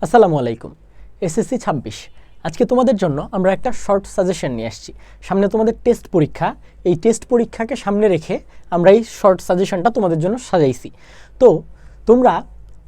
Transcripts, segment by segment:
আসসালামু আলাইকুম। এসএসসি 26 আজকে তোমাদের জন্য আমরা একটা শর্ট সাজেশন নিয়ে আসছি। সামনে তোমাদের টেস্ট পরীক্ষা, এই টেস্ট পরীক্ষাকে সামনে রেখে আমরা এই শর্ট সাজেশনটা তোমাদের জন্য সাজাইছি। তো তোমরা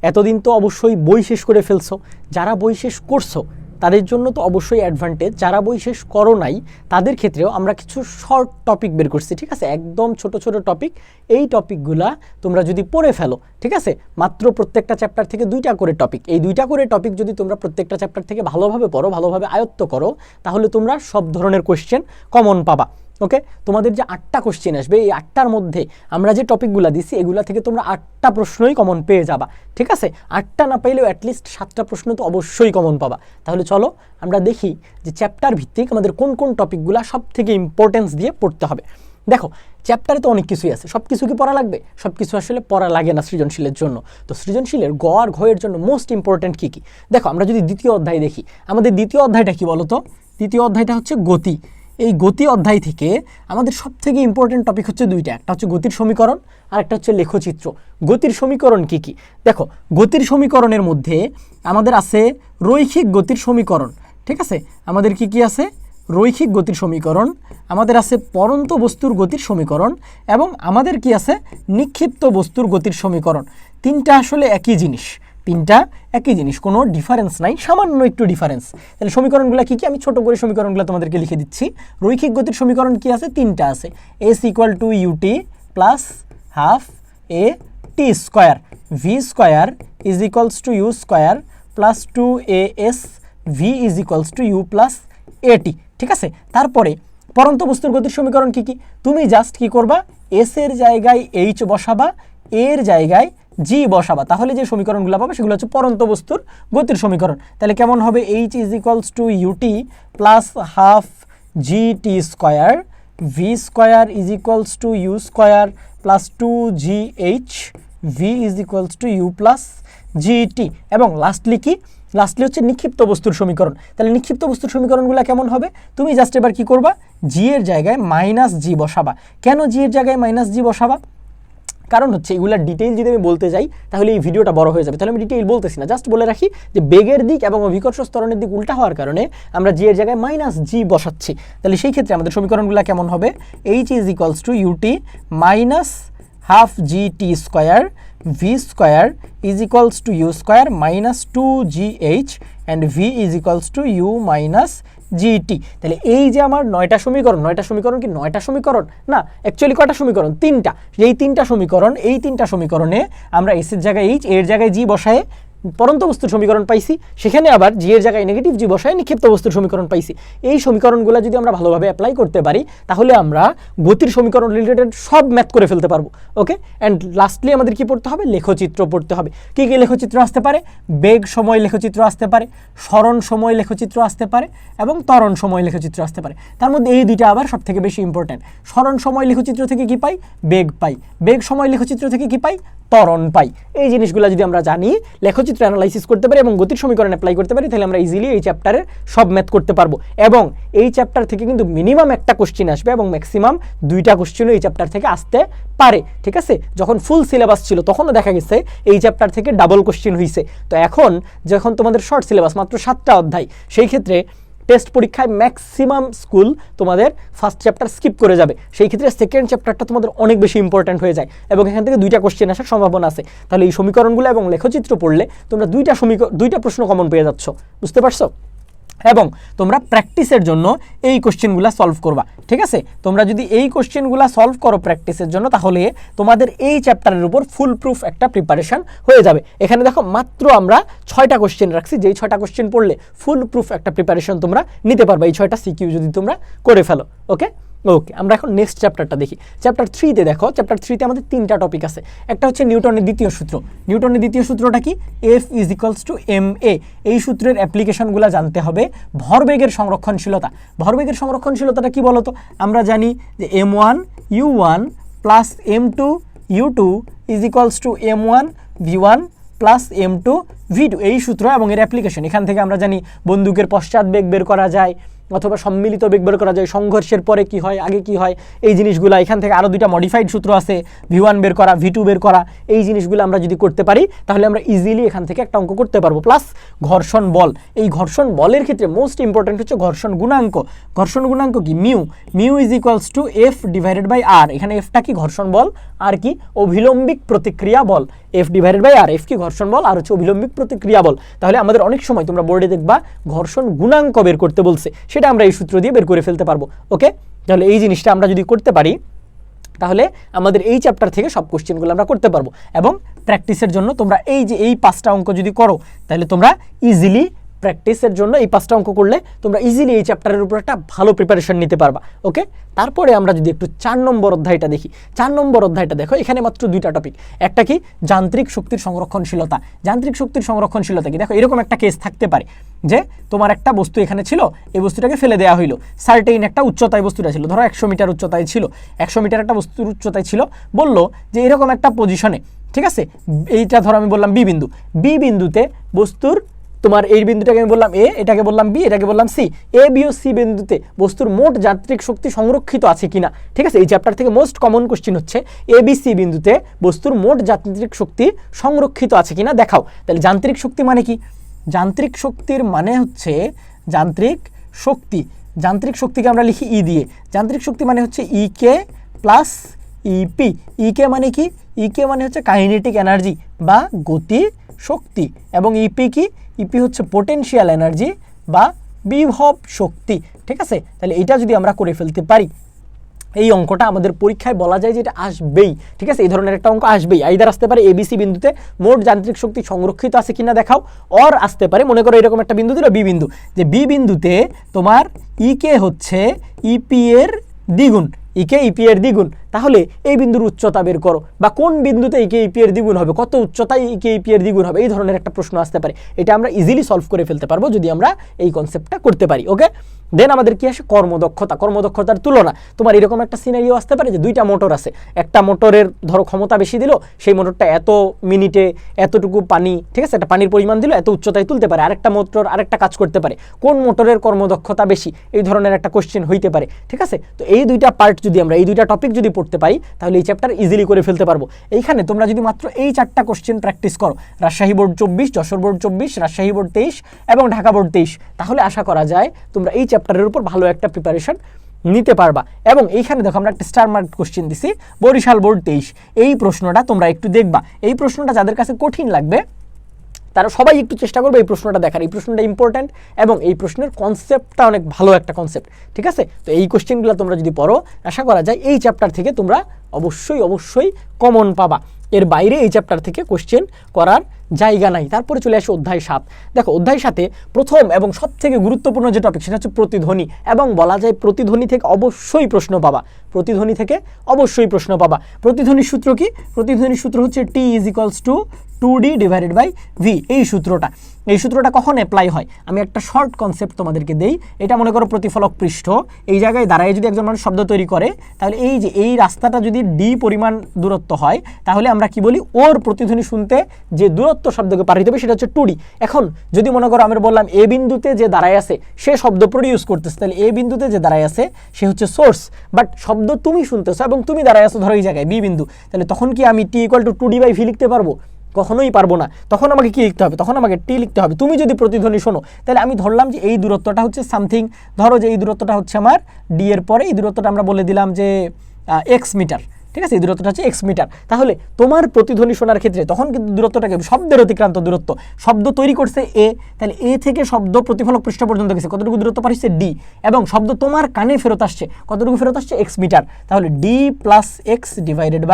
এতদিন তো অবশ্যই বই শেষ করে ফেলছো, যারা বই শেষ করছো তাদের জন্য তো অবশ্যই অ্যাডভান্টেজ, যারা বই শেষ করো নাই তাদের ক্ষেত্রেও আমরা কিছু শর্ট টপিক বের করছি, ঠিক আছে? একদম ছোট ছোট টপিক। এই টপিকগুলা তোমরা যদি পড়ে ফেলো, ঠিক আছে, মাত্র প্রত্যেকটা চ্যাপ্টার থেকে 2টা করে টপিক, এই 2টা করে টপিক যদি তোমরা প্রত্যেকটা চ্যাপ্টার থেকে ভালোভাবে পড়ো, ভালোভাবে আয়ত্ত করো, তাহলে তোমরা সব ধরনের কোয়েশ্চেন কমন পাবা। ওকে, তোমাদের যে 8টা কোশ্চেন আসবে, এই 8টার মধ্যে আমরা যে টপিকগুলো দিছি এগুলা থেকে তোমরা 8টা প্রশ্নই কমন পেয়ে যাবা, ঠিক আছে? 8টা না পাইলেও অ্যাটলিস্ট 7টা প্রশ্ন তো অবশ্যই কমন পাবা। তাহলে চলো আমরা দেখি যে চ্যাপ্টার ভিত্তিক আমাদের কোন কোন টপিকগুলো সব থেকে ইম্পর্টেন্স দিয়ে পড়তে হবে। দেখো, চ্যাপ্টারে তো অনেক কিছুই আছে, সব কিছু কি পড়া লাগবে? সব কিছু আসলে পড়া লাগে না সৃজনশীলের জন্য। তো সৃজনশীলের গ আর ঘ এর জন্য মোস্ট ইম্পর্টেন্ট কী কী? দেখো, আমরা যদি দ্বিতীয় অধ্যায় দেখি, আমাদের দ্বিতীয় অধ্যায়টা কি বলো তো? দ্বিতীয় অধ্যায়টা হচ্ছে গতি। এই গতি অধ্যায় থেকে আমাদের সবথেকে ইম্পর্টেন্ট টপিক হচ্ছে 2টা, একটা হচ্ছে গতির সমীকরণ আর একটা হচ্ছে লেখচিত্র। গতির সমীকরণ কি কি? দেখো, গতির সমীকরণের মধ্যে আমাদের আছে রৈখিক গতির সমীকরণ, ঠিক আছে? আমাদের কি কি আছে? রৈখিক গতির সমীকরণ, আমাদের আছে পরন্ত বস্তুর গতির সমীকরণ, এবং আমাদের কি আছে? নিক্ষিপ্ত বস্তুর গতির সমীকরণ। তিনটা আসলে একই জিনিস, তিনটা একই জিনিস, কোনো ডিফারেন্স নাই, সামান্য একটু ডিফারেন্স। তাহলে সমীকরণগুলো কী কী? আমি ছোট করে সমীকরণগুলো তোমাদেরকে লিখে দিচ্ছি। রৈখিক গতির সমীকরণ কি আছে? তিনটা আছে। S equal to u t plus half a t square, v square is equals to u square plus 2as v is equals to u plus a t, ঠিক আছে? তারপরে পরন্ত বস্তুর গতির সমীকরণ কি কি? তুমি জাস্ট কি করবা? এস এর জায়গায় এইচ বসাবা, এর জায়গায় জি বসাবা, তাহলে যে সমীকরণগুলো পাবে সেগুলো হচ্ছে পরন্ত বস্তুর গতির সমীকরণ। তাহলে কেমন হবে? H is equals to u t plus half g t square, v square is equals to u square plus 2gh, v is equals to u plus g t. এবং লাস্টলি কি? লাস্টলি হচ্ছে নিক্ষিপ্ত বস্তুর সমীকরণ। তাহলে নিক্ষিপ্ত বস্তুর সমীকরণগুলো কেমন হবে? তুমি জাস্ট এবার কি করবা? জি এর জায়গায় মাইনাস জি বসাবা। কেন জি এর জায়গায় মাইনাস জি বসাবা? কারণ হচ্ছে এগুলার ডিটেইল যদি আমি বলতে যাই তাহলে এই ভিডিওটা বড় হয়ে যাবে, তাহলে আমি ডিটেইল বলতেছি না, জাস্ট বলে রাখি যে বেগের দিক এবং অভিকর্ষ ত্বরণের দিক উল্টা হওয়ার কারণে আমরা জি এর জায়গায় মাইনাস জি বসাচ্ছি। তাহলে সেই ক্ষেত্রে আমাদের সমীকরণগুলো কেমন হবে? H is equals to u t minus half g t square, v square is equals to u square minus 2gh and v is equals to u minus g t. তাহলে এই যে আমার 9টা সমীকরণ, 9টা সমীকরণ কি 9টা সমীকরণ না, অ্যাকচুয়ালি কয়টা সমীকরণ? 3টা। এই 3টা সমীকরণ, এই 3টা সমীকরণে আমরা এস এর জায়গায় এইচ, এর জায়গায় জি বসায় পরন্ত বস্তুর সমীকরণ পাইছি, সেখানে আবার জি এর জায়গায় নেগেটিভ জি বসায় নিক্ষিপ্ত বস্তুর সমীকরণ পাইছি। এই সমীকরণগুলো যদি আমরা ভালোভাবে অ্যাপ্লাই করতে পারি তাহলে আমরা গতির সমীকরণ রিলেটেড সব ম্যাথ করে ফেলতে পারবো। ওকে, অ্যান্ড লাস্টলি আমাদের কি পড়তে হবে? লেখচিত্র পড়তে হবে। কী কী লেখচিত্র আসতে পারে? বেগ সময় লেখচিত্র আসতে পারে, সরণ সময় লেখচিত্র আসতে পারে, এবং ত্বরণ সময় লেখচিত্র আসতে পারে। তার মধ্যে এই দুইটা আবার সব থেকে বেশি ইম্পর্ট্যান্ট। সরণ সময় লেখচিত্র থেকে কি পাই? বেগ পাই। বেগ সময় লেখচিত্র থেকে কি পাই? ত্বরণ পাই। এই জিনিসগুলো যদি আমরা জানি, লেখচিত্র অ্যানালাইসিস করতে পারি এবং গতির সমীকরণ অ্যাপ্লাই করতে পারি, তাহলে আমরা ইজিলি এই চ্যাপ্টারের সব ম্যাথ করতে পারবো। এবং এই চ্যাপ্টার থেকে কিন্তু মিনিমাম একটা কোশ্চেন আসবে এবং ম্যাক্সিমাম 2টা কোশ্চেনও এই চ্যাপ্টার থেকে আসতে পারে, ঠিক আছে? যখন ফুল সিলেবাস ছিল তখনও দেখা গেছে এই চ্যাপ্টার থেকে ডাবল কোশ্চেন হয়েছে। তো এখন যখন তোমাদের শর্ট সিলেবাস মাত্র 7টা অধ্যায়, সেই ক্ষেত্রে টেস্ট পরীক্ষায় ম্যাক্সিমাম স্কুল তোমাদের ফার্স্ট চ্যাপ্টার স্কিপ করে যাবে, সেই ক্ষেত্রে সেকেন্ড চ্যাপ্টারটা তোমাদের অনেক বেশি ইম্পর্ট্যান্ট হয়ে যায় এবং এখান থেকে 2টা কোশ্চেন আসার সম্ভাবনা আছে। তাহলে এই সমীকরণগুলো এবং লেখচিত্র পড়লে তোমরা 2টা প্রশ্ন কমন পেয়ে যাচ্ছ, বুঝতে পারছো? এবং তোমরা প্র্যাকটিসের জন্য এই কোশ্চেনগুলো সলভ করবা, ঠিক আছে? তোমরা যদি এই কোশ্চেনগুলো সলভ করো প্র্যাকটিসের জন্য, তাহলে তোমাদের এই চ্যাপ্টারের উপর ফুল প্রুফ একটা প্রিপারেশন হয়ে যাবে। এখানে দেখো মাত্র আমরা 6টা কোশ্চেন রাখছি, যেই 6টা কোশ্চেন পড়লে ফুল প্রুফ একটা প্রিপারেশন তোমরা নিতে পারবে, এই 6টা সিকিউ যদি তোমরা করে ফেলো। ওকে, আমরা এখন নেক্সট চ্যাপ্টারটা দেখি। চ্যাপ্টার 3তে দেখো, চ্যাপ্টার 3তে আমাদের 3টা টপিক আছে। একটা হচ্ছে নিউটনের দ্বিতীয় সূত্র। নিউটনের দ্বিতীয় সূত্রটা কি? F is equals to M A. এই সূত্রের অ্যাপ্লিকেশনগুলো জানতে হবে। ভরবেগের সংরক্ষণশীলতা, ভরবেগের সংরক্ষণশীলতাটা কি বলতো? আমরা জানি যে m1 u1 plus m2 u2 is equals two m1 v1 plus m2 v2, এই সূত্র এবং এর অ্যাপ্লিকেশন। এখান থেকে আমরা জানি বন্দুকের পশ্চাৎ বেগ বের করা যায়, অথবা সম্মিলিত বেগ বের করা যায়, সংঘর্ষের পরে কি হয়, আগে কি হয়, এই জিনিসগুলো। এখান থেকে আরও দুইটা মডিফাইড সূত্র আছে, V1 বের করা, V2 বের করা। এই জিনিসগুলো আমরা যদি করতে পারি তাহলে আমরা ইজিলি এখান থেকে একটা অঙ্ক করতে পারবো। প্লাস ঘর্ষণ বল, এই ঘর্ষণ বলের ক্ষেত্রে মোস্ট ইম্পর্টেন্ট হচ্ছে ঘর্ষণ গুণাঙ্ক। ঘর্ষণ গুণাঙ্ক কি? Mu is equals to F divided by R। এখানে এফটা কি? ঘর্ষণ বল। আর কি? অভিলম্বিক প্রতিক্রিয়া বল। F divided by R, F কি? ঘর্ষণ বল, আর হচ্ছে অভিলম্বিক প্রতিক্রিয়া বল। তাহলে আমাদের অনেক সময় তোমরা বোর্ডে দেখবা ঘর্ষণ গুণাঙ্ক বের করতে বলছে, সেটা আমরা এই সূত্র দিয়ে বের করে ফেলতে পারবো। ওকে, তাহলে এই জিনিসটা আমরা যদি করতে পারি তাহলে আমাদের এই চ্যাপ্টার থেকে সব কোশ্চেনগুলো আমরা করতে পারবো। এবং প্র্যাকটিসের জন্য তোমরা এই যে এই 5টা অঙ্ক যদি করো তাহলে তোমরা ইজিলি প্র্যাকটিসের জন্য এই 5টা অঙ্ক করলে তোমরা ইজিলি এই চ্যাপ্টারের উপর একটা ভালো প্রিপারেশন নিতে পারবা। ওকে, তারপরে আমরা যদি একটু 4 নম্বর অধ্যায়টা দেখি। 4 নম্বর অধ্যায়টা দেখো, এখানে মাত্র 2টা টপিক। একটা কি? যান্ত্রিক শক্তির সংরক্ষণশীলতা। যান্ত্রিক শক্তির সংরক্ষণশীলতা কি? দেখো, এরকম একটা কেস থাকতে পারে যে তোমার একটা বস্তু এখানে ছিল, এই বস্তুটাকে ফেলে দেওয়া হইলো, সার্টেইন একটা উচ্চতায় বস্তুটা ছিল, ধরো 100 মিটার উচ্চতায় ছিল, 100 মিটার একটা বস্তুর উচ্চতায় ছিল, বললো যে এরকম একটা পজিশনে, ঠিক আছে, এইটা ধরো আমি বললাম বি বিন্দু, বি বিন্দুতে বস্তুর তোমার এই বিন্দুটাকে আমি বললাম এ, এটাকে বললাম বি, এটাকে বললাম C, A B O C বিন্দুতে বস্তুর মোট যান্ত্রিক শক্তি সংরক্ষিত আছে কিনা। ঠিক আছে, এই চ্যাপ্টার থেকে মোস্ট কমন কোশ্চেন হচ্ছে এ বি সি বিন্দুতে বস্তুর মোট যান্ত্রিক শক্তি সংরক্ষিত আছে কিনা দেখাও। তাহলে যান্ত্রিক শক্তি মানে কি? যান্ত্রিক শক্তির মানে হচ্ছে যান্ত্রিক শক্তি, যান্ত্রিক শক্তিকে আমরা লিখি ই দিয়ে। যান্ত্রিক শক্তি মানে হচ্ছে ই কে প্লাস ইপি। ই কে মানে কি? ই কে মানে হচ্ছে কাইনেটিক এনার্জি বা গতি শক্তি, এবং ইপি কি? ইপি হচ্ছে পোটেনশিয়াল এনার্জি বা বিভব শক্তি। ঠিক আছে, তাহলে এটা যদি আমরা করে ফেলতে পারি, এই অঙ্কটা আমাদের পরীক্ষায় বলা যায় যে এটা আসবেই। ঠিক আছে, এই ধরনের একটা অঙ্ক আসবেই। আইদার আসতে পারে এবিসি বিন্দুতে মোট যান্ত্রিক শক্তি সংরক্ষিত আছে কিনা দেখাও, অর আসতে পারে মনে করো এরকম একটা বিন্দু দিল বি বিন্দু, যে বি বিন্দুতে তোমার ইকে হচ্ছে ইপি এর দ্বিগুণ, ইকে ইপি এর দ্বিগুণ। তাহলে এই বিন্দুর উচ্চতা বের করো, বা কোন বিন্দুতে ইকে ইপি এর দ্বিগুণ হবে, কত উচ্চতায় ইকে ইপি এর দ্বিগুণ হবে, এই ধরনের একটা প্রশ্ন আসতে পারে। এটা আমরা ইজিলি সলভ করে ফেলতে পারবো যদি আমরা এই কনসেপ্টটা করতে পারি। ওকে, দেন আমাদের কি আসে? কর্মদক্ষতা। কর্মদক্ষতার তুলনা। তোমার এরকম একটা সিনারিও আসতে পারে যে দুইটা মোটর আছে, একটা মোটরের ধরো ক্ষমতা বেশি দিল, সেই মোটরটা এত মিনিটে এতটুকু পানি, ঠিক আছে, একটা পানির পরিমাণ দিল, এত উচ্চতায় তুলতে পারে, আরেকটা মোটর আরেকটা কাজ করতে পারে, কোন মোটরের কর্মদক্ষতা বেশি, এই ধরনের একটা কোশ্চেন হইতে পারে। ঠিক আছে, তো এই দুইটা পার্ট যদি আমরা, এই দুইটা টপিক যদি পড়তে পারি তাহলে এই চ্যাপ্টার ইজিলি করে ফেলতে পারবো। এইখানে তোমরা যদি মাত্র এই 4টা কোশ্চেন প্র্যাকটিস করো, Rajshahi board 24, Jessore board 24, Rajshahi board 23 এবং ঢাকা বোর্ড 23, তাহলে আশা করা যায় তোমরা এই চ্যাপ্টারের উপর ভালো একটা প্রিপারেশন নিতে পারবা। এবং এইখানে দেখো আমরা একটা স্টার মার্ক কোশ্চেন দিছি, বরিশাল বোর্ড 23। এই প্রশ্নটা তোমরা একটু দেখবা, এই প্রশ্নটা যাদের কাছে কঠিন লাগবে তারা সবাই একটু চেষ্টা করবে এই প্রশ্নটা দেখার। এই প্রশ্নটা ইম্পর্ট্যান্ট এবং এই প্রশ্নের কনসেপ্টটা অনেক ভালো একটা কনসেপ্ট। ঠিক আছে, তো এই কোশ্চেনগুলো তোমরা যদি পড়ো আশা করা যায় এই চ্যাপ্টার থেকে তোমরা অবশ্যই কমন পাবা। এর বাইরে এই চ্যাপ্টার থেকে কোশ্চেন করার জায়গা নাই। তারপরে চলে আসে অধ্যায় 7। দেখো, অধ্যায় 7-এ প্রথম এবং সবথেকে গুরুত্বপূর্ণ যে টপিক সেটা হচ্ছে প্রতিধ্বনি, এবং বলা যায় প্রতিধ্বনি থেকে অবশ্যই প্রশ্ন পাবা। প্রতিধ্বনি থেকে অবশ্যই প্রশ্ন পাবা। প্রতিধ্বনির সূত্র কি? প্রতিধ্বনির সূত্র হচ্ছে T = 2D divided by V। এই সূত্রটা কখন অ্যাপ্লাই হয়? আমি একটা শর্ট কনসেপ্ট তোমাদেরকে দেই। এটা মনে করো প্রতিফলক পৃষ্ঠ, এই জায়গায় দাঁড়ায় যদি একজন মানুষ শব্দ তৈরি করে, তাহলে এই যে এই রাস্তাটা যদি D পরিমাণ দূরত্ব হয়, তাহলে আমরা কি বলি? ওর প্রতিধ্বনি শুনতে যে দূরত্ব শব্দকে পার হতে হবে সেটা হচ্ছে 2D। এখন যদি মনে করো আমরা বললাম এ বিন্দুতে যে দাঁড়ায় আছে সে শব্দ প্রডিউস করতেছে, তাহলে এ বিন্দুতে যে দাঁড়ায় আছে সে হচ্ছে সোর্স, বাট শব্দ তুমি শুনতেছো এবং তুমি দাঁড়ায় আছো ধরো এই জায়গায় বি বিন্দু, তাহলে তখন কি আমি T = 2D/V লিখতে পারবো? কখনোই পারবো না। তখন আমাকে কি লিখতে হবে? তখন আমাকে টি লিখতে হবে। তুমি যদি প্রতিধ্বনি শোনো, তাহলে আমি ধরলাম যে এই দূরত্বটা হচ্ছে সামথিং, ধরো যে এই দূরত্বটা হচ্ছে আমার ডি এর পরে এই দূরত্বটা আমরা বলে দিলাম যে এক্স মিটার। ঠিক আছে, এই দূরত্বটা হচ্ছে এক্স মিটার। তাহলে তোমার প্রতিধ্বনি শোনার ক্ষেত্রে তখন কিন্তু দূরত্বটাকে শব্দের অতিক্রান্ত দূরত্ব, শব্দ তৈরি করছে এ, তাহলে এ থেকে শব্দ প্রতিফলক পৃষ্ঠ পর্যন্ত গেছে, কতটুকু দূরত্ব পার হচ্ছে ডি, এবং শব্দ তোমার কানে ফেরত আসছে, কতটুকু ফেরত আসছে? X metre. তাহলে D plus X divided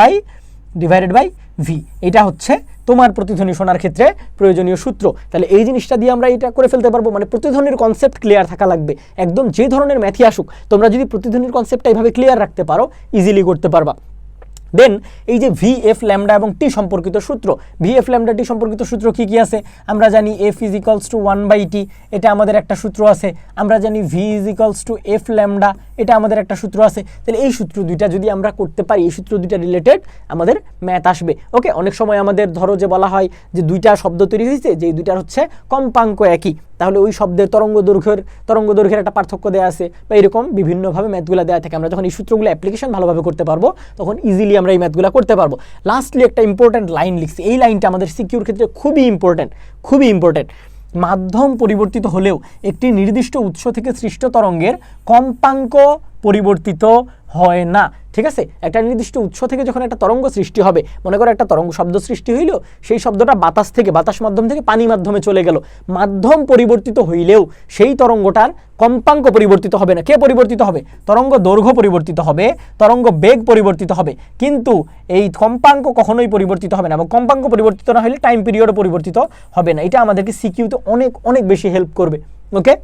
by V, এটা হচ্ছে তোমার প্রতিধ্বনি শোনার ক্ষেত্রে প্রয়োজনীয় সূত্র। তাহলে এই জিনিসটা দিয়ে আমরা এটা করে ফেলতে পারবো। মানে প্রতিধ্বনির কনসেপ্ট ক্লিয়ার থাকা লাগবে, একদম যে ধরনের ম্যাথই আসুক তোমরা যদি প্রতিধ্বনির কনসেপ্টটা এইভাবে ক্লিয়ার রাখতে পারো ইজিলি করতে পারবা। দেন এই যে VF ল্যামডা এবং T সম্পর্কিত সূত্র, VF ল্যামডা T সম্পর্কিত সূত্র কি কি আছে? আমরা জানি F = 1/T, এটা আমাদের একটা সূত্র আছে। আমরা জানি V = F ল্যামডা এটা আমাদের একটা সূত্র আছে, তাহলে এই সূত্র দুইটা যদি আমরা করতে পারি, এই সূত্র দুইটা রিলেটেড আমাদের ম্যাথ আসবে। ওকে, অনেক সময় আমাদের ধরো যে বলা হয় যে দুইটা শব্দ তৈরি হয়েছে, যে দুইটার হচ্ছে কম্পাঙ্ক একই, তাহলে ওই শব্দের তরঙ্গ দৈর্ঘ্যের একটা পার্থক্য দেওয়া আছে, বা এরকম বিভিন্নভাবে ম্যাথগুলো দেওয়া থাকে। আমরা যখন এই সূত্রগুলো অ্যাপ্লিকেশন ভালোভাবে করতে পারবো তখন ইজিলি আমরা এই ম্যাথগুলো করতে পারবো। লাস্টলি একটা ইম্পর্টেন্ট লাইন লিখছি, এই লাইনটা আমাদের সিকিউর ক্ষেত্রে খুবই ইম্পর্টেন্ট। মাধ্যম পরিবর্তিত হলেও একটি নির্দিষ্ট উৎস থেকে সৃষ্ট তরঙ্গের কম্পাঙ্ক পরিবর্তিত হয় না। ঠিক আছে, একটা নির্দিষ্ট উৎস থেকে যখন একটা তরঙ্গ সৃষ্টি হবে, মনে করো একটা তরঙ্গ শব্দ সৃষ্টি হইল, সেই শব্দটা বাতাস মাধ্যম থেকে পানি মাধ্যমে চলে গেল, মাধ্যম পরিবর্তিত হইলেও সেই তরঙ্গটার কম্পাঙ্ক পরিবর্তিত হবে না। কে পরিবর্তিত হবে? তরঙ্গ দৈর্ঘ্য পরিবর্তিত হবে, তরঙ্গ বেগ পরিবর্তিত হবে, কিন্তু এই কম্পাঙ্ক কখনোই পরিবর্তিত হবে না, এবং কম্পাঙ্ক পরিবর্তিত না হলে টাইম পিরিয়ডও পরিবর্তিত হবে না। এটা আমাদেরকে সিকিউতে অনেক বেশি হেল্প করবে। ওকে,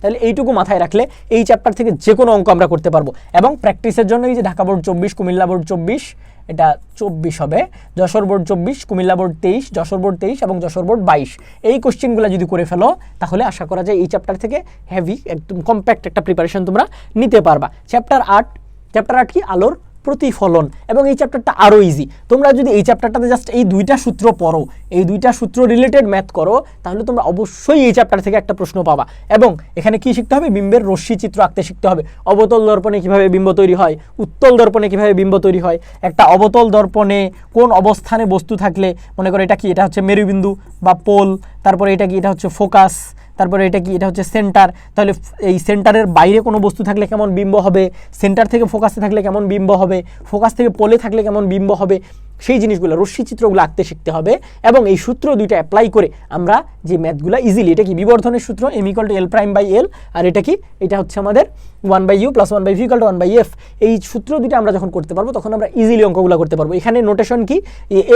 তাহলে এইটুকু মাথায় রাখলে এই চ্যাপ্টার থেকে যে কোনো অঙ্ক আমরা করতে পারবো। এবং প্র্যাকটিসের জন্য এই যে ঢাকা বোর্ড 24, কুমিল্লা বোর্ড 24, এটা 24 হবে, Jessore board 24, Comilla board 23, Jessore board 23 এবং যশোর বোর্ড 22, এই কোশ্চেনগুলো যদি করে ফেলো তাহলে আশা করা যায় এই চ্যাপ্টার থেকে হেভি একদম কম্প্যাক্ট একটা প্রিপারেশন তোমরা নিতে পারবা। চ্যাপ্টার 8 কি? আলোর প্রতিফলন, এবং এই চ্যাপ্টারটা আরও ইজি। তোমরা যদি এই চ্যাপ্টারটাতে জাস্ট এই দুইটা সূত্র পড়ো, এই দুইটা সূত্র রিলেটেড ম্যাথ করো, তাহলে তোমরা অবশ্যই এই চ্যাপ্টার থেকে একটা প্রশ্ন পাবা। এবং এখানে কি শিখতে হবে? বিম্বের রশ্মি চিত্র আঁকতে শিখতে হবে। অবতল দর্পণে কিভাবে বিম্ব তৈরি হয়, উত্তল দর্পণে কিভাবে বিম্ব তৈরি হয়, একটা অবতল দর্পণে কোন অবস্থানে বস্তু থাকলে, মনে করো এটা কি, এটা হচ্ছে মেরুবিন্দু বা পোল, তারপরে এটা কি, এটা হচ্ছে ফোকাস, তারপরে এটা কি, এটা হচ্ছে সেন্টার, তাহলে এই সেন্টারের বাইরে কোনো বস্তু থাকলে কেমন বিম্ব হবে, সেন্টার থেকে ফোকাসে থাকলে কেমন বিম্ব হবে, ফোকাস থেকে পোলে থাকলে কেমন বিম্ব হবে, সেই জিনিসগুলো রশ্মি চিত্রগুলো আঁকতে শিখতে হবে। এবং এই সূত্র দুইটা অ্যাপ্লাই করে আমরা যে ম্যাথগুলো ইজিলি, এটা কি বিবর্ধনের সূত্র m=l'/l, আর এটা কি, এটা হচ্ছে আমাদের 1/u + 1/v = 1/f, এই সূত্র দুইটা আমরা যখন করতে পারবো তখন আমরা ইজিলি অঙ্কগুলো করতে পারবো। এখানে নোটেশন কি,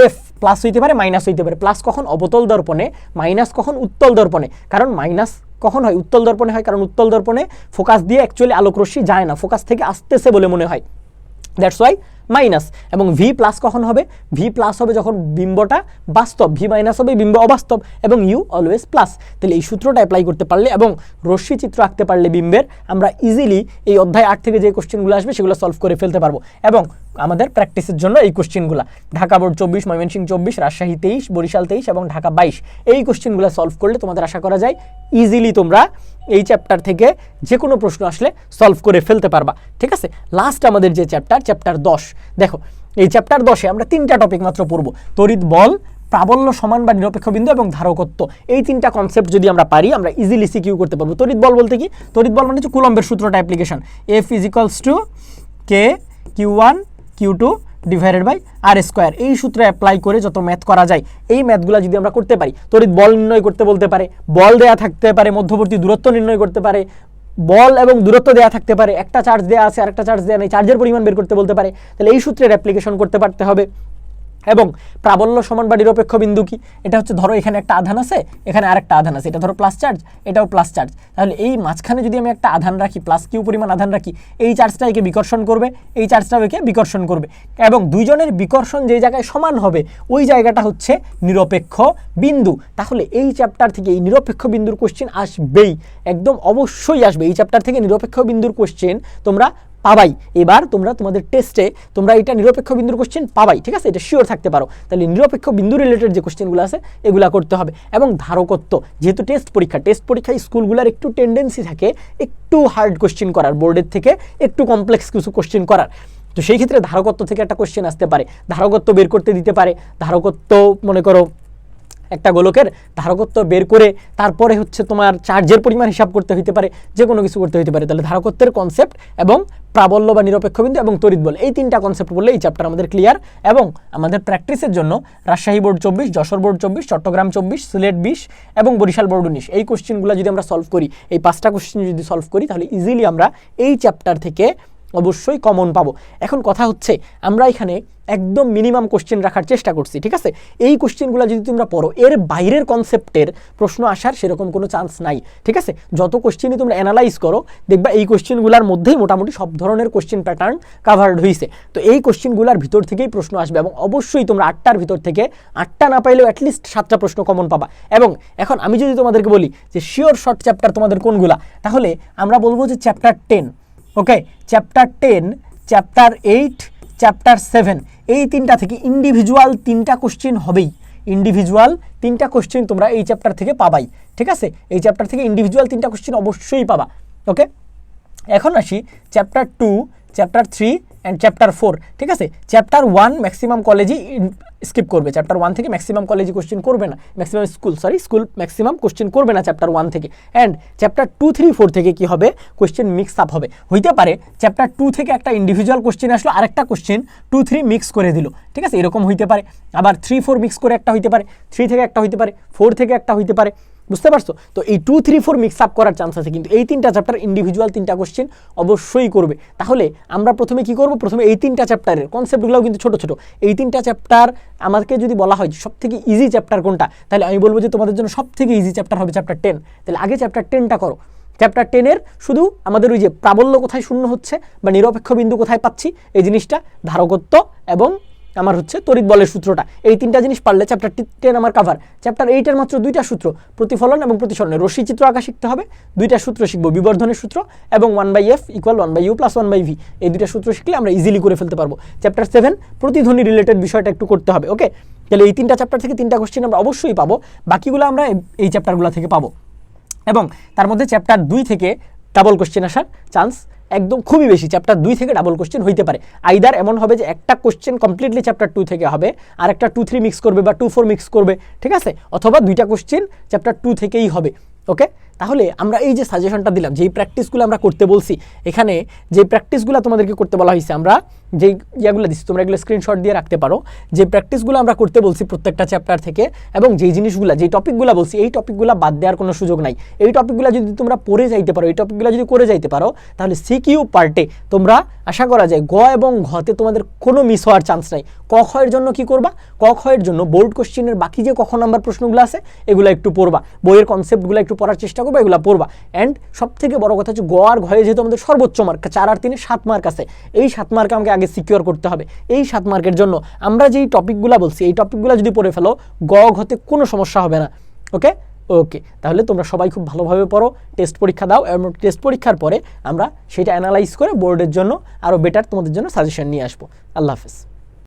এফ প্লাস হইতে পারে, মাইনাস হইতে পারে, প্লাস কখন অবতল দর্পণে, মাইনাস কখন উত্তল দর্পণে। কারণ মাইনাস কখন হয়? উত্তল দর্পণে হয়, কারণ উত্তল দর্পণে ফোকাস দিয়ে অ্যাকচুয়ালি আলোক রশ্মি যায় না, ফোকাস থেকে আসতেছে বলে মনে হয়, দ্যাটস ওয়াই মাইনাস। এবং ভি প্লাস কখন হবে? ভি প্লাস হবে যখন বিম্বটা বাস্তব, ভি মাইনাস হবে বিম্ব অবাস্তব, এবং ইউ অলওয়েজ প্লাস। তাহলে এই সূত্রটা অ্যাপ্লাই করতে পারলে এবং রশ্মি চিত্র আঁকতে পারলে বিম্বের, আমরা ইজিলি এই অধ্যায় 8 থেকে যে কোশ্চেনগুলো আসবে সেগুলো সলভ করে ফেলতে পারবো। এবং আমাদের প্র্যাকটিসের জন্য এই কোশ্চেনগুলো ঢাকা বোর্ড 24, ময়মনসিংহ 24, রাজশাহী 23, বরিশাল 23 এবং ঢাকা 22, এই কোশ্চেনগুলো সলভ করলে তোমাদের আশা করা যায় ইজিলি তোমরা এই চ্যাপ্টার থেকে যে কোনো প্রশ্ন আসলে সলভ করে ফেলতে পারবা। ঠিক আছে, লাস্ট আমাদের যে চ্যাপ্টার 10, দেখো এই চ্যাপ্টার 10-এ আমরা 3টা টপিক মাত্র পড়বো, তড়িৎ বল, প্রাবল্য সমান বা নিরপেক্ষ বিন্দু এবং ধারকত্ব। এই 3টা কনসেপ্ট যদি আমরা পারি আমরা ইজিলি সিকিউ করতে পারবো। তড়িৎ বল বলতে কি? তড়িৎ বল মানে হচ্ছে কুলম্বের সূত্রটা application, F = K Q1 Q2 / R², এই সূত্র অ্যাপ্লাই করে যত ম্যাথ করা যায়, এই ম্যাথগুলো যদি আমরা করতে পারি, তড়িৎ বল নির্ণয় করতে বলতে পারে, বল দেয়া থাকতে পারে, মধ্যবর্তী দূরত্ব নির্ণয় করতে পারে, বল এবং দূরত্ব দেয়া থাকতে পারে, একটা চার্জ দেয়া আছে আর একটা চার্জ দেয়া নেই, চার্জের পরিমাণ বের করতে বলতে পারে, তাহলে এই সূত্রের অ্যাপ্লিকেশন করতে পারতে হবে। এবং প্রাবল্য সমান বা নিরপেক্ষ বিন্দু কি? এটা হচ্ছে ধরো এখানে একটা আধান আছে, এখানে আরেকটা আধান আছে, এটা ধরো প্লাস চার্জ, এটাও প্লাস চার্জ, তাহলে এই মাঝখানে যদি আমি একটা আধান রাখি, প্লাস কিউ পরিমাণ আধান রাখি, এই চার্জটা একে বিকর্ষণ করবে, এই চার্জটাও একে বিকর্ষণ করবে, এবং দুইজনের বিকর্ষণ যে জায়গায় সমান হবে ওই জায়গাটা হচ্ছে নিরপেক্ষ বিন্দু। তাহলে এই চ্যাপ্টার থেকে এই নিরপেক্ষ বিন্দুর কোশ্চেন আসবেই, একদম অবশ্যই আসবে। এই চ্যাপ্টার থেকে নিরপেক্ষ বিন্দুর কোশ্চেন তোমরা পাবাই। এবার তোমরা তোমাদের টেস্টে তোমরা এটা নিরপেক্ষ বিন্দুর কোশ্চেন পাবাই, ঠিক আছে, এটা শিওর থাকতে পারো। তাহলে নিরপেক্ষ বিন্দু রিলেটেড যে কোশ্চেনগুলো আছে এগুলা করতে হবে। এবং ধারকত্ব, যেহেতু টেস্ট পরীক্ষায় স্কুলগুলোর একটু টেন্ডেন্সি থাকে একটু হার্ড কোশ্চেন করার, বোর্ডের থেকে একটু কমপ্লেক্স কিছু কোশ্চেন করার, তো সেই ক্ষেত্রে ধারকত্ব থেকে একটা কোশ্চেন আসতে পারে, ধারকত্ব বের করতে দিতে পারে। ধারকত্ব মনে করো একটা গোলকের ধারকত্ব বের করে তারপরে হচ্ছে তোমার চার্জের পরিমাণ হিসাব করতে হতে পারে, যে কোনো কিছু করতে হতে পারে। তাহলে ধারকত্বের কনসেপ্ট এবং প্রাবল্য বা নিরপেক্ষ বিন্দু এবং তড়িৎ বল, এই 3টা কনসেপ্ট বললে এই চ্যাপ্টার আমাদের ক্লিয়ার। এবং আমাদের প্র্যাকটিসের জন্য রাজশাহী বোর্ড 24, যশোর বোর্ড 24, চট্টগ্রাম 24, সিলেট 20 এবং বরিশাল বোর্ড 19, এই কোশ্চেনগুলো যদি আমরা সলভ করি, এই 5টা কোশ্চেন যদি সলভ করি, তাহলে ইজিলি আমরা এই চ্যাপ্টার থেকে অবশ্যই কমন পাবো। এখন কথা হচ্ছে আমরা এখানে একদম মিনিমাম কোশ্চেন রাখার চেষ্টা করছি, ঠিক আছে। এই কোশ্চেনগুলো যদি তোমরা পড়ো, এর বাইরের কনসেপ্টের প্রশ্ন আসার সেরকম কোনো চান্স নাই, ঠিক আছে। যত কোশ্চেনই তোমরা অ্যানালাইজ করো দেখবা এই কোশ্চেনগুলোর মধ্যেই মোটামুটি সব ধরনের কোশ্চেন প্যাটার্ন কাভার্ড হয়েছে। তো এই কোশ্চেনগুলোর ভিতর থেকেই প্রশ্ন আসবে, এবং অবশ্যই তোমরা 8টার ভিতর থেকে 8টা না পাইলেও অ্যাটলিস্ট 7টা প্রশ্ন কমন পাবা। এবং এখন আমি যদি তোমাদেরকে বলি যে শিওর শর্ট চ্যাপ্টার তোমাদের কোনগুলা, তাহলে আমরা বলবো যে চ্যাপ্টার 10, ওকে, চ্যাপ্টার 10, চ্যাপ্টার 8, চ্যাপ্টার 7 এই তিনটা থেকে ইন্ডিভিজুয়াল 3টা কোশ্চেন হবেই। ইন্ডিভিজুয়াল 3টা কোশ্চেন তোমরা এই চ্যাপ্টার থেকে পাবাই, ঠিক আছে? এই চ্যাপ্টার থেকে ইন্ডিভিজুয়াল 3টা কোশ্চেন অবশ্যই পাবা। ওকে, এখন আসি চ্যাপ্টার 2, চ্যাপ্টার 3 অ্যান্ড চ্যাপ্টার 4, ঠিক আছে? চ্যাপ্টার 1 ম্যাক্সিমাম কলেজই স্কিপ করবে, চ্যাপ্টার 1 থেকে ম্যাক্সিমাম কলেজে কোশ্চেন করবে না, ম্যাক্সিমাম স্কুল ম্যাক্সিমাম কোশ্চেন করবে না চ্যাপ্টার 1 থেকে। অ্যান্ড চ্যাপ্টার 2, 3, 4 থেকে কি হবে, কোশ্চেন মিক্স আপ হবে। হইতে পারে চ্যাপ্টার 2 থেকে একটা ইন্ডিভিজুয়াল কোশ্চেন আসলো, আরেকটা কোশ্চেন 2, 3 মিক্স করে দিল, ঠিক আছে? এরকম হইতে পারে। আবার 3, 4 মিক্স করে একটা হইতে পারে, 3 থেকে একটা হইতে পারে, 4 থেকে একটা হইতে পারে, বুঝতে পারছো? তো এই 2, 3, 4 মিক্স আপ করার চান্স আছে, কিন্তু এই 3টা চ্যাপ্টার ইন্ডিভিজুয়াল 3টা কোশ্চেন অবশ্যই করবে। তাহলে আমরা প্রথমে কি করব, প্রথমে এই 3টা চ্যাপ্টারের কনসেপ্টগুলোও কিন্তু ছোট ছোট, এই 3টা চ্যাপ্টার আমাকে যদি বলা হয় সব থেকে ইজি চ্যাপ্টার কোনটা, তাহলে আমি বলবো যে তোমাদের জন্য সব থেকে ইজি চ্যাপ্টার হবে চ্যাপ্টার 10। তাহলে আগে চ্যাপ্টার 10টা করো। চ্যাপ্টার 10-এর শুধু আমাদের ওই যে প্রাবল্য কোথায় শূন্য হচ্ছে বা নিরপেক্ষ বিন্দু কোথায় পাচ্ছি এই জিনিসটা, ধারকত্ব এবং আমার হচ্ছে তড়িৎ বলের সূত্রটা, এই 3টা জিনিস পারলে চ্যাপ্টার 10 আমার কাভার। চ্যাপ্টার 8-এর মাত্র 2টা সূত্র, প্রতিফলন এবং প্রতিসরণের রশ্মি চিত্র আঁকা শিখতে হবে, 2টা সূত্র শিখবো, বিবর্ধনের সূত্র এবং 1/f = 1/u + 1/v, এই 2টা সূত্র শিখলে আমরা ইজিলি করে ফেলতে পারবো। চ্যাপ্টার 7 প্রতিধ্বনি রিলেটেড বিষয়টা একটু করতে হবে। ওকে, তাহলে এই 3টা চ্যাপ্টার থেকে 3টা কোশ্চেন আমরা অবশ্যই পাবো, বাকিগুলো আমরা এই চ্যাপ্টারগুলো থেকে পাবো। এবং তার মধ্যে চ্যাপ্টার 2 থেকে ডাবল কোশ্চেন আসার চান্স একদম খুবই বেশি। চ্যাপ্টার 2 থেকে ডাবল কোশ্চেন হইতে পারে, আইদার এমন হবে যে একটা কোশ্চেন কমপ্লিটলি চ্যাপ্টার 2 থেকে হবে, আর একটা 2, 3 মিক্স করবে বা 2, 4 মিক্স করবে, ঠিক আছে? অথবা 2টা কোশ্চেন চ্যাপ্টার 2 থেকেই হবে। ওকে, তাহলে আমরা এই যে সাজেশনটা দিলাম, যেই প্র্যাকটিসগুলো আমরা করতে বলছি, এখানে যে প্র্যাকটিসগুলো তোমাদেরকে করতে বলা হয়েছে, আমরা যেই ইয়াগুলো দিচ্ছি তোমরা এগুলো স্ক্রিনশট দিয়ে রাখতে পারো, যে প্র্যাকটিসগুলো আমরা করতে বলছি প্রত্যেকটা চ্যাপ্টার থেকে, এবং যেই জিনিসগুলো যেই টপিকগুলো বলছি এই টপিকগুলো বাদ দেওয়ার কোনো সুযোগ নাই। এই টপিকগুলো যদি তোমরা পড়ে যাইতে পারো, এই টপিকগুলো যদি করে যাইতে পারো, তাহলে সিকিউ পার্টে তোমরা আশা করা যায় গ এবং ঘতে তোমাদের কোনো মিস হওয়ার চান্স নাই। ক খ এর জন্য কি করবা, ক খ এর জন্য বোর্ড কোশ্চেনের বাকি যে ক খ নাম্বার প্রশ্নগুলো আছে এগুলো একটু পড়বা, বইয়ের কনসেপ্টগুলো একটু পড়ার চেষ্টা করবা, এগুলো পড়বা। অ্যান্ড সব থেকে বড় কথা হচ্ছে গ আর ঘয়ে যেহেতু আমাদের সর্বোচ্চ মার্ক 4 আর 3 7 মার্ক আছে, এই 7 মার্ক আমাকে আগে সিকিউর করতে হবে। এই 7 মার্কের জন্য আমরা যেই টপিকগুলো বলছি এই টপিকগুলো যদি পড়ে ফেলো, গ ঘতে কোনো সমস্যা হবে না। ওকে ওকে, তাহলে তোমরা সবাই খুব ভালোভাবে পড়ো, টেস্ট পরীক্ষা দাও, এবং টেস্ট পরীক্ষার পরে আমরা সেটা অ্যানালাইজ করে বোর্ডের জন্য আরও বেটার তোমাদের জন্য সাজেশন নিয়ে আসবো। আল্লাহ হাফেজ।